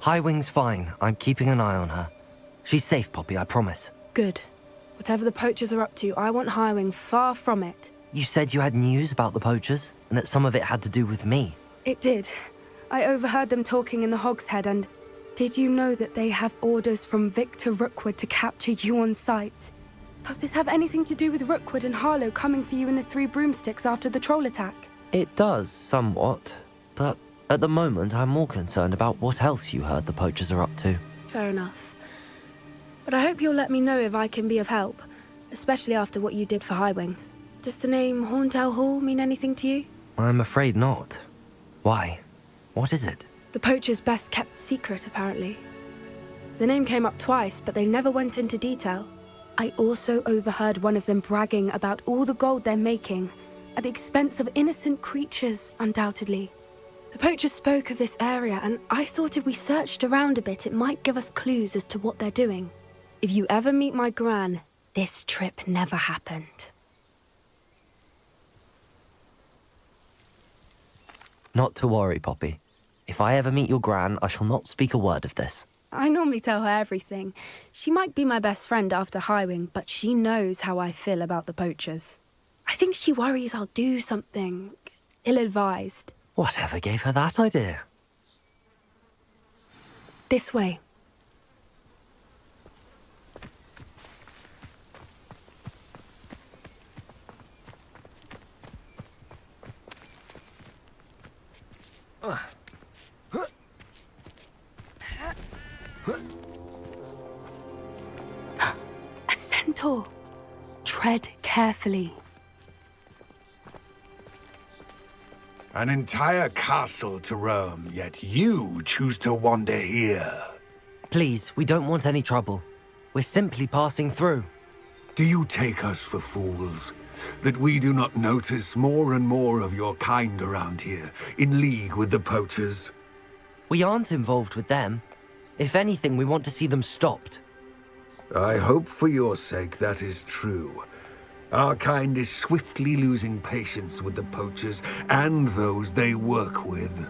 Highwing's fine. I'm keeping an eye on her. She's safe, Poppy, I promise. Good. Whatever the poachers are up to, I want Highwing far from it. You said you had news about the poachers, and that some of it had to do with me. It did. I overheard them talking in the Hogshead, and did you know that they have orders from Victor Rookwood to capture you on sight? Does this have anything to do with Rookwood and Harlow coming for you in the Three Broomsticks after the troll attack? It does, somewhat. But at the moment, I'm more concerned about what else you heard the poachers are up to. Fair enough. But I hope you'll let me know if I can be of help, especially after what you did for Highwing. Does the name Horntail Hall mean anything to you? I'm afraid not. Why? What is it? The poachers' best kept secret, apparently. The name came up twice, but they never went into detail. I also overheard one of them bragging about all the gold they're making, at the expense of innocent creatures, undoubtedly. The poachers spoke of this area, and I thought if we searched around a bit, it might give us clues as to what they're doing. If you ever meet my gran, this trip never happened. Not to worry, Poppy. If I ever meet your gran, I shall not speak a word of this. I normally tell her everything. She might be my best friend after Highwing, but she knows how I feel about the poachers. I think she worries I'll do something ill-advised. Whatever gave her that idea? This way. A centaur. Tread carefully. An entire castle to roam, yet you choose to wander here. Please, we don't want any trouble. We're simply passing through. Do you take us for fools? That we do not notice more and more of your kind around here, in league with the poachers? We aren't involved with them. If anything, we want to see them stopped. I hope for your sake that is true. Our kind is swiftly losing patience with the poachers and those they work with.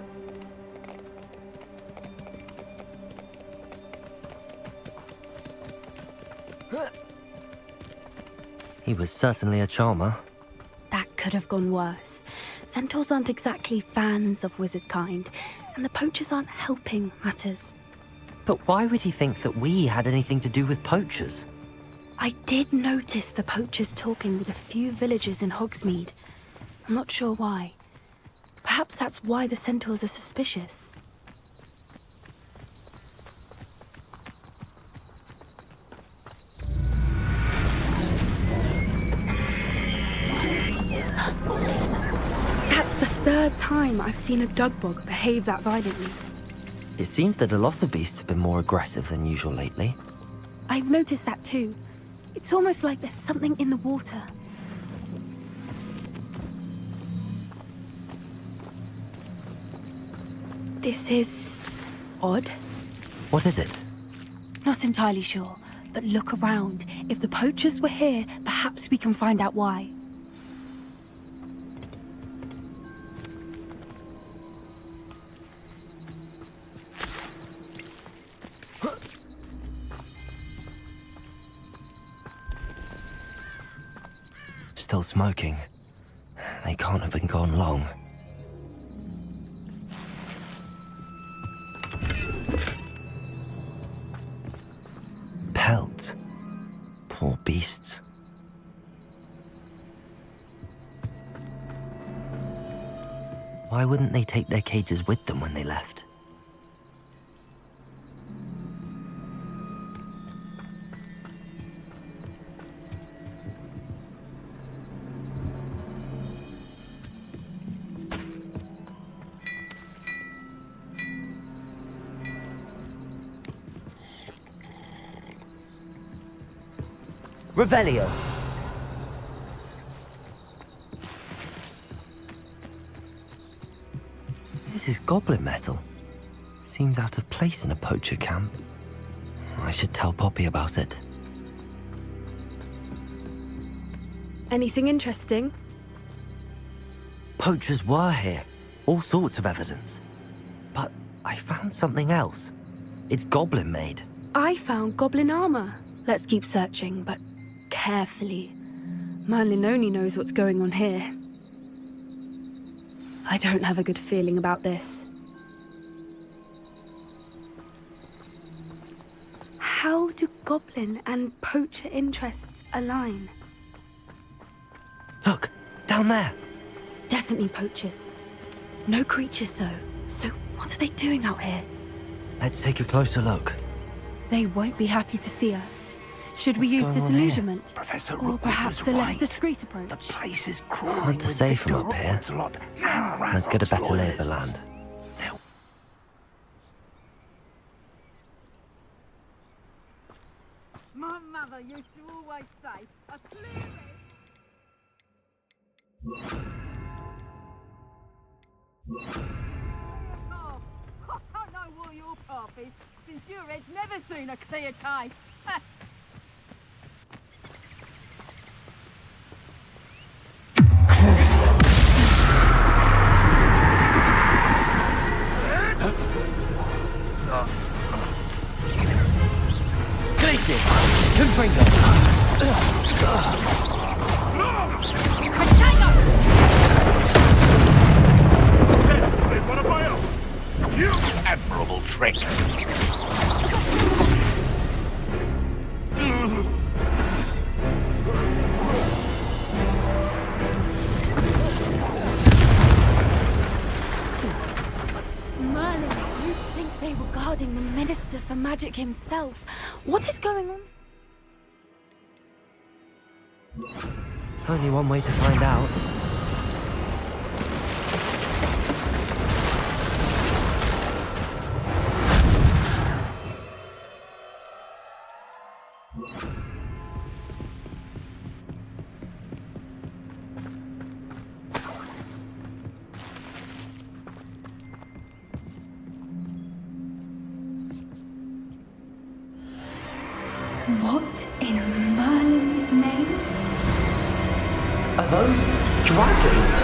He was certainly a charmer. That could have gone worse. Centaurs aren't exactly fans of wizard kind, and the poachers aren't helping matters. But why would he think that we had anything to do with poachers? I did notice the poachers talking with a few villagers in Hogsmeade. I'm not sure why. Perhaps that's why the centaurs are suspicious. That's the third time I've seen a dugbog behave that violently. It seems that a lot of beasts have been more aggressive than usual lately. I've noticed that too. It's almost like there's something in the water. This is odd. What is it? Not entirely sure, but look around. If the poachers were here, perhaps we can find out why. Still smoking. They can't have been gone long. Pelt. Poor beasts. Why wouldn't they take their cages with them when they left? Revelio! This is goblin metal. Seems out of place in a poacher camp. I should tell Poppy about it. Anything interesting? Poachers were here. All sorts of evidence. But I found something else. It's goblin made. I found goblin armor. Let's keep searching, but carefully. Merlin only knows what's going on here. I don't have a good feeling about this. How do goblin and poacher interests align? Look, down there. Definitely poachers. No creatures, though. So what are they doing out here? Let's take a closer look. They won't be happy to see us. Should we use going on disillusionment? Professor Or Rookwood perhaps was a less right. discreet approach? The place is crawling Hard to with say Victor from up here. Rookwood's lot and Let's get a Ranrock's better lay of the loyalists. land. They'll- My mother used to always say, a clear path. I know what your path is, since your head's never seen a clear cave. Places! Confringo! You admirable trick. Merlin, you'd think they were guarding the Minister for Magic himself. What is going on? Only one way to find out. What in Merlin's name? Are those dragons?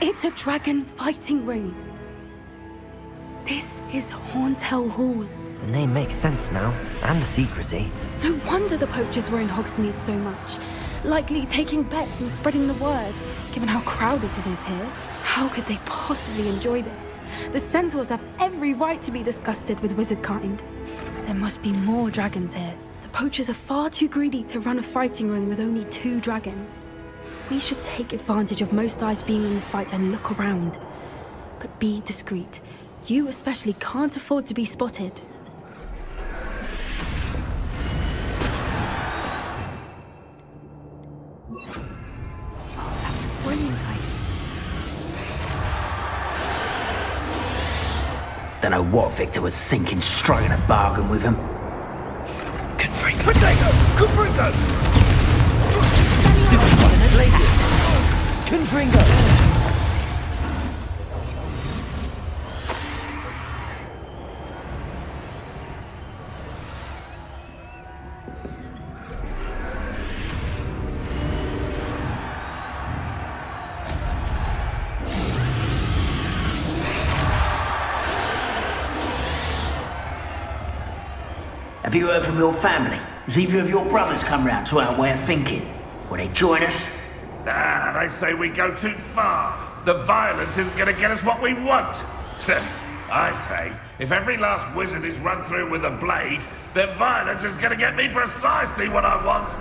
It's a dragon fighting ring. This is Hauntel Hall. The name makes sense now, and the secrecy. No wonder the poachers were in Hogsmeade so much. Likely taking bets and spreading the word, given how crowded it is here. How could they possibly enjoy this? The centaurs have every right to be disgusted with wizard kind. There must be more dragons here. The poachers are far too greedy to run a fighting ring with only 2 dragons. We should take advantage of most eyes being in the fight and look around. But be discreet. You especially can't afford to be spotted. Oh, that's a brilliant idea. Don't know what Victor was thinking, striking a bargain with him. Potato! Confringo! Places! Confringo! Have you heard from your family? Has either of your brothers come round to our way of thinking? Will they join us? Ah, they say we go too far. The violence isn't going to get us what we want. I say, if every last wizard is run through with a blade, then violence is going to get me precisely what I want.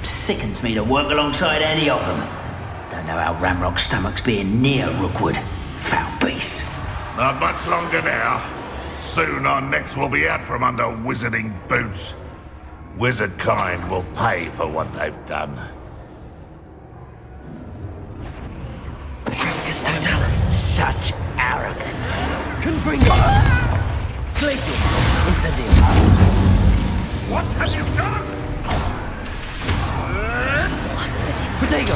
Sickens me to work alongside any of them. Don't know how Ranrock's stomach's being near Rookwood. Foul beast. Not much longer now. Soon our necks will be out from under wizarding boots. Wizard kind will pay for what they've done. Petrificus totalis. Such arrogance. Confringo! Places! Incendio! What have you done? Protego!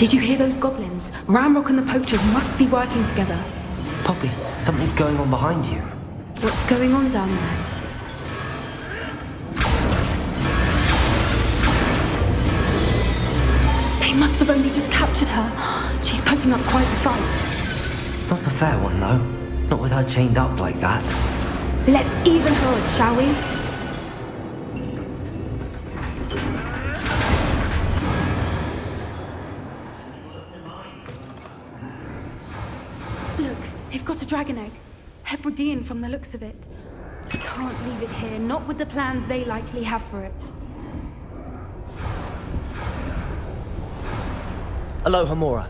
Did you hear those goblins? Ramrock and the poachers must be working together. Poppy, something's going on behind you. What's going on down there? They must have only just captured her. She's putting up quite the fight. Not a fair one, though. Not with her chained up like that. Let's even her odds, shall we? Look, they've got a dragon egg. Hebridean from the looks of it. We can't leave it here, not with the plans they likely have for it. Aloha, Mora.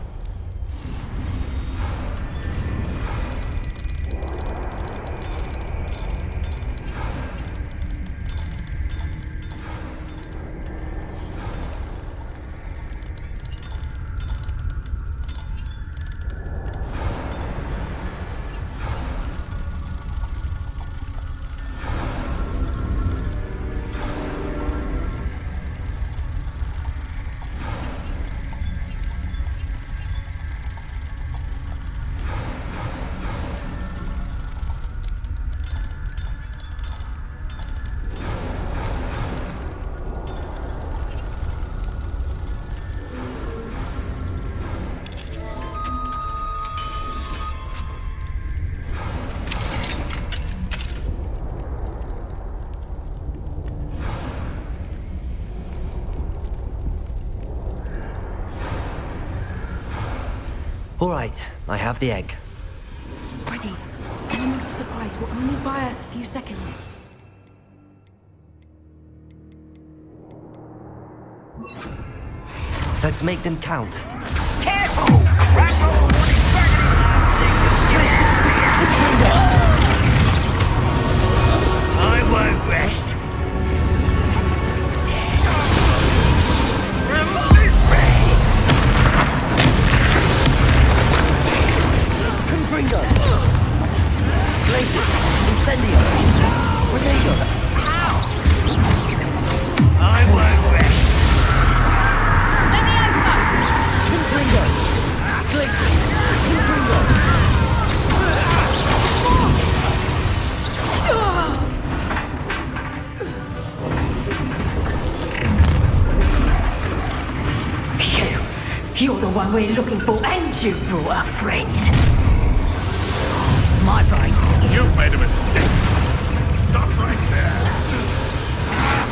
All right, I have the egg. Ready. Element of surprise will only buy us a few seconds. Let's make them count. Careful! I won't rest. Confringo! Glaciers! Incendio! Tornado! I won't rest. Confringo! Glaciers! Confringo! You're the one we're looking for, and you brought a friend. My brain. You've made a mistake. Stop right there.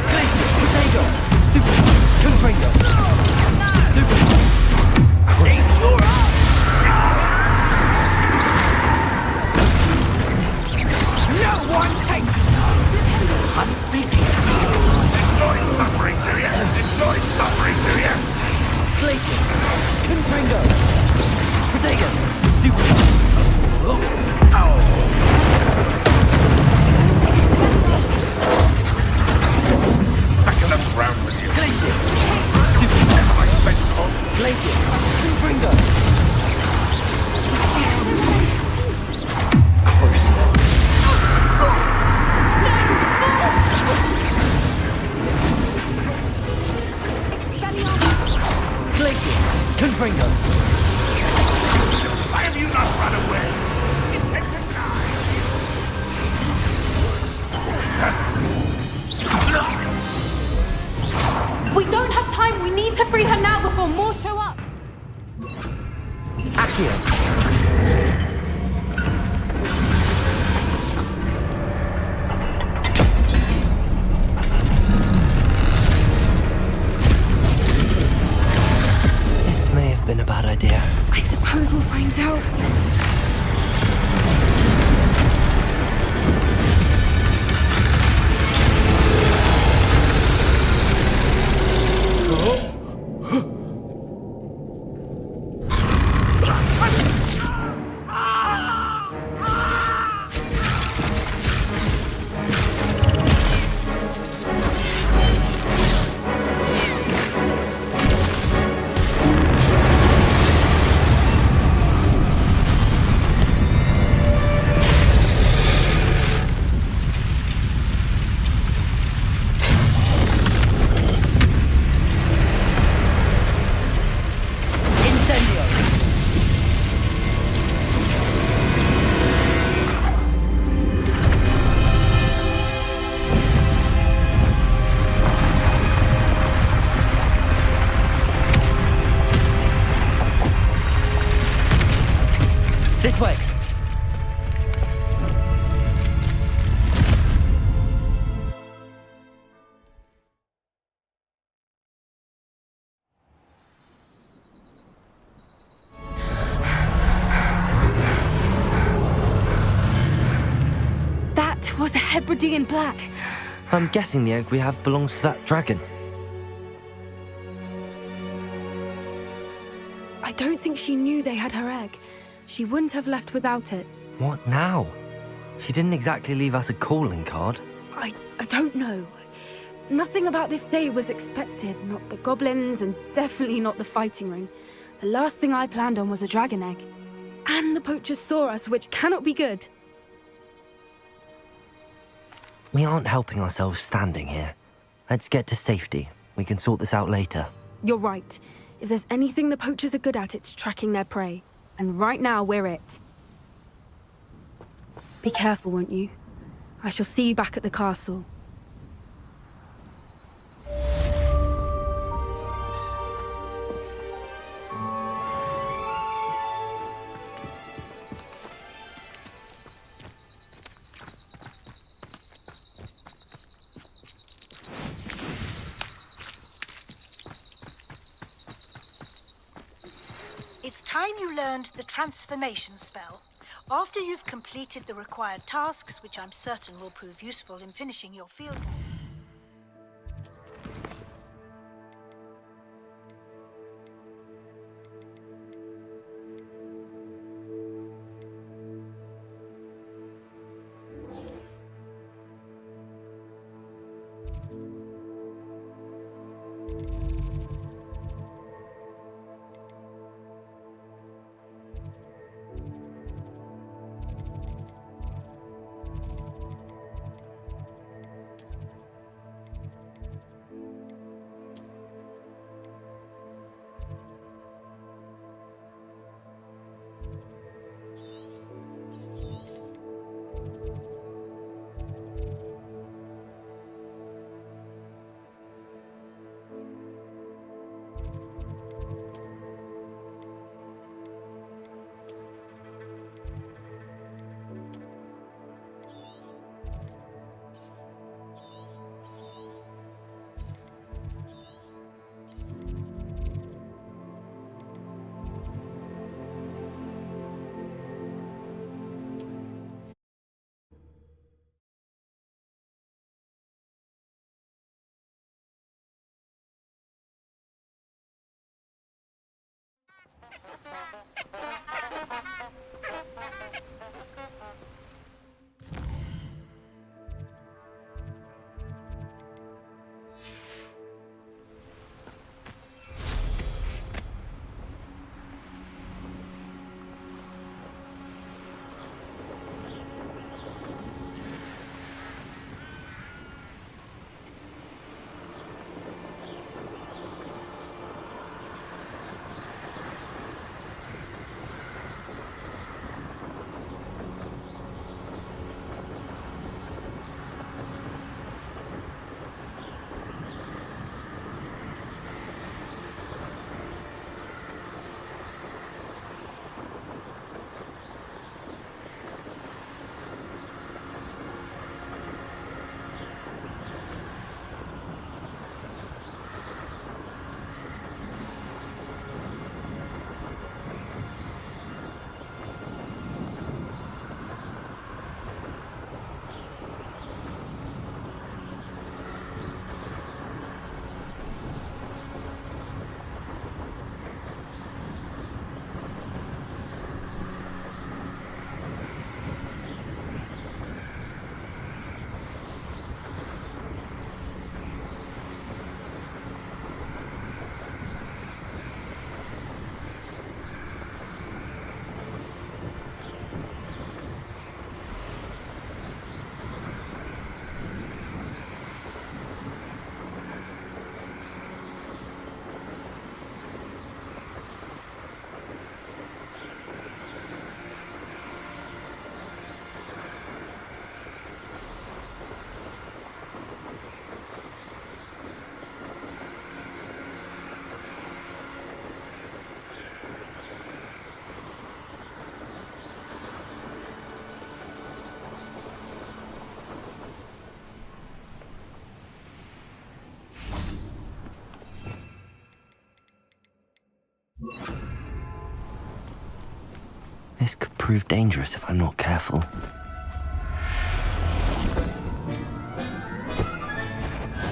Glaciers! Tornado! Stupid! Confringo! Stupid! Crazy! No one takes I'm beating Enjoy suffering, do you? Enjoy suffering, do you? Glaciers! Confringo! Potato! Stupid! Back in the ground with you. Glaciers! Never like vegetables. Glaciers! Confringo! Crucial! Glaciers! Confringo! Why have you not run away? You take the We don't have time. We need to free her now before more show up. Accio! This may have been a bad idea. I suppose we'll find out. This way! That was a Hebridean black. I'm guessing the egg we have belongs to that dragon. I don't think she knew they had her egg. She wouldn't have left without it. What now? She didn't exactly leave us a calling card. I don't know. Nothing about this day was expected. Not the goblins, and definitely not the fighting ring. The last thing I planned on was a dragon egg. And the poachers saw us, which cannot be good. We aren't helping ourselves standing here. Let's get to safety. We can sort this out later. You're right. If there's anything the poachers are good at, it's tracking their prey. And right now, we're it. Be careful, won't you? I shall see you back at the castle. It's time you learned the transformation spell. After you've completed the required tasks, which I'm certain will prove useful in finishing your field goal. This could prove dangerous if I'm not careful.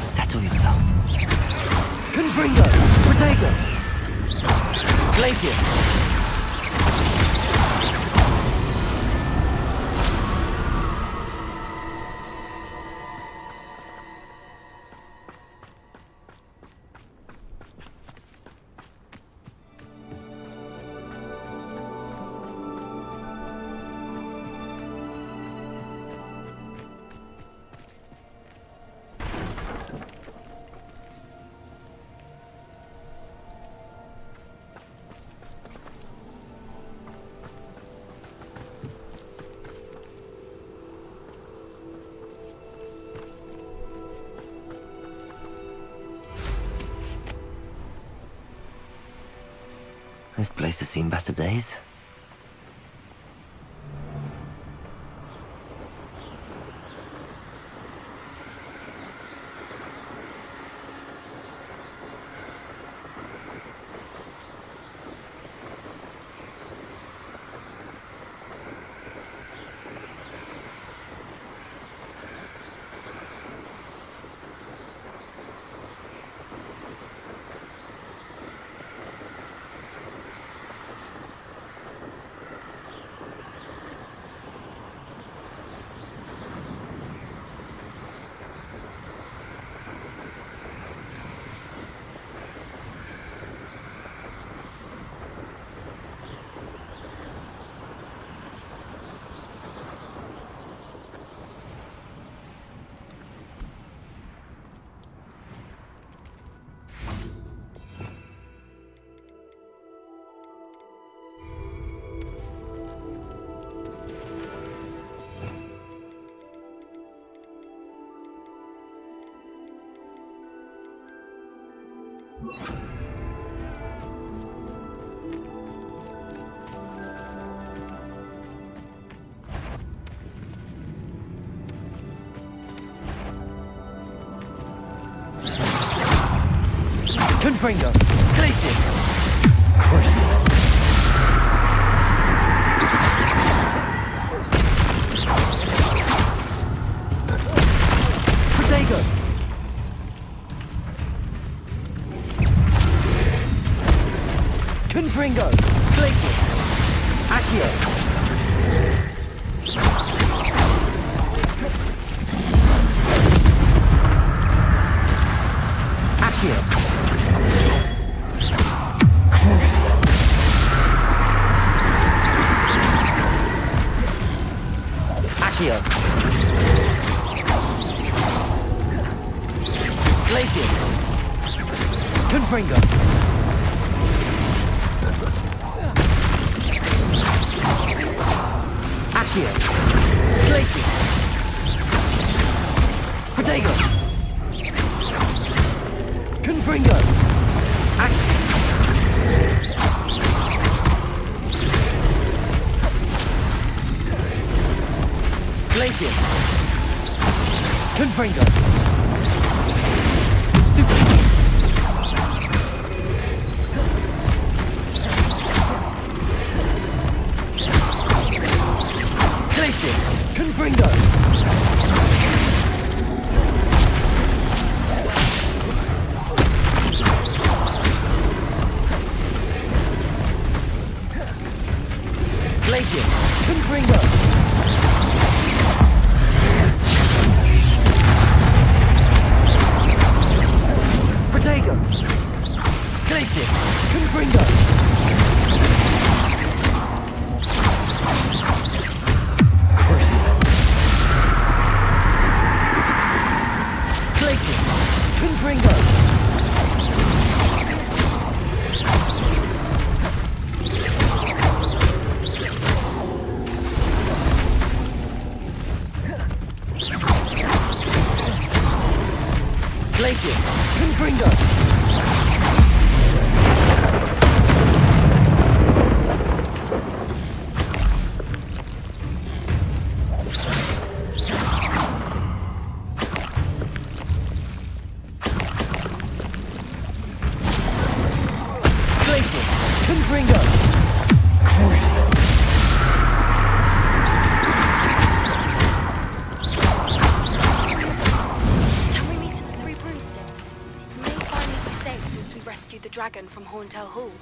Settle yourself. Confringo! Protego! Glacius! This place has seen better days. Confringo! Glacius! Crucial! Protego! Confringo! Glacius! Accio! Accio! Accio. Glacius. Confringo. Accio. Glacius. Protego. Confringo. Accio. Glacius. Confringo. Stupid. Glacius. Confringo. Glacius. Confringo. Protego! Glacius! Confringo! Crucial! Glacius! Confringo! Glacius! Confringo! Glacius! Confringo! Crucial! dragon from Horntail Hall.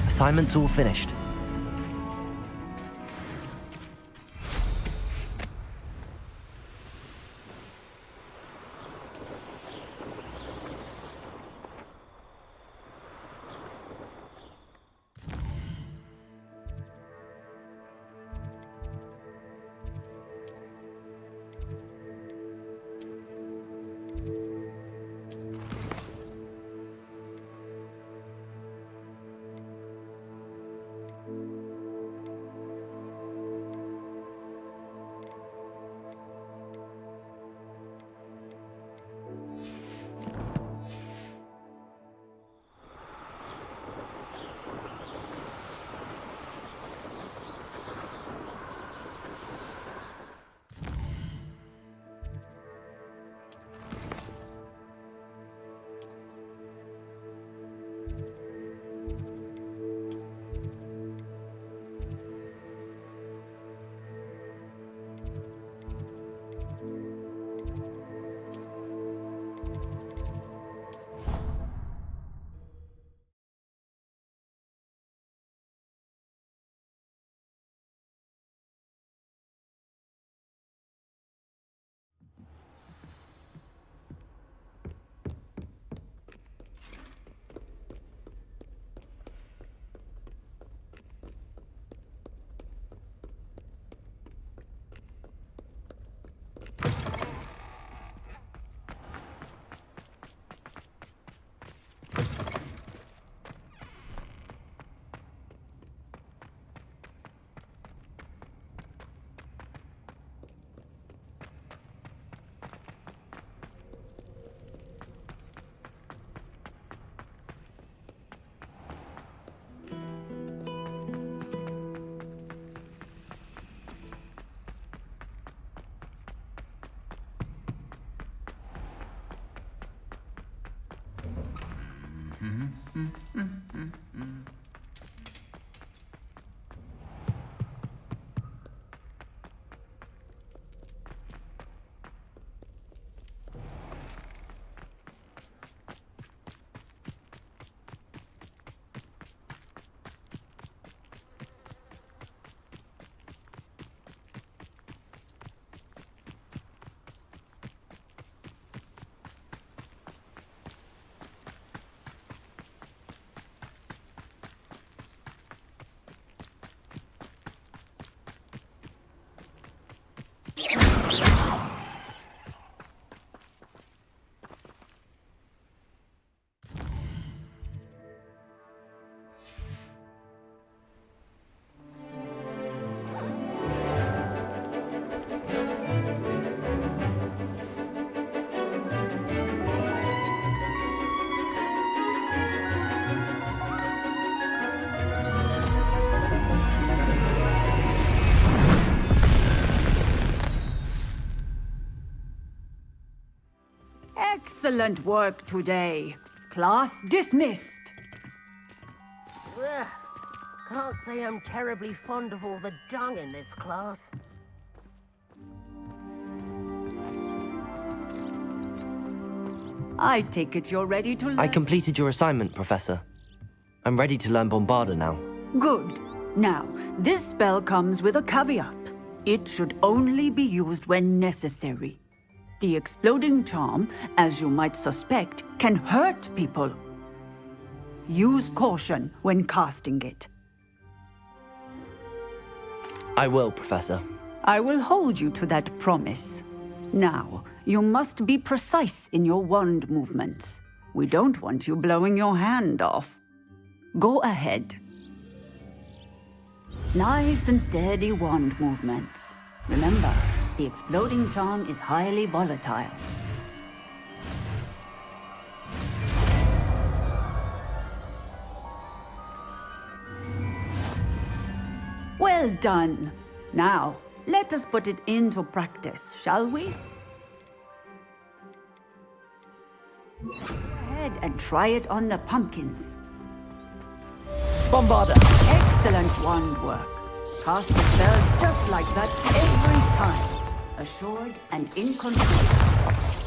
Assignment's all finished. Excellent work today. Class dismissed. Ugh. Can't say I'm terribly fond of all the dung in this class. I take it you're ready to learn. I completed your assignment, Professor. I'm ready to learn Bombarda now. Good. Now, this spell comes with a caveat. It should only be used when necessary. The exploding charm, as you might suspect, can hurt people. Use caution when casting it. I will, Professor. I will hold you to that promise. Now, you must be precise in your wand movements. We don't want you blowing your hand off. Go ahead. Nice and steady wand movements. Remember, the exploding charm is highly volatile. Well done. Now, let us put it into practice, shall we? Go ahead and try it on the pumpkins. Bombarda! Excellent wand work. Cast the spell just like that every time. Assured and in control.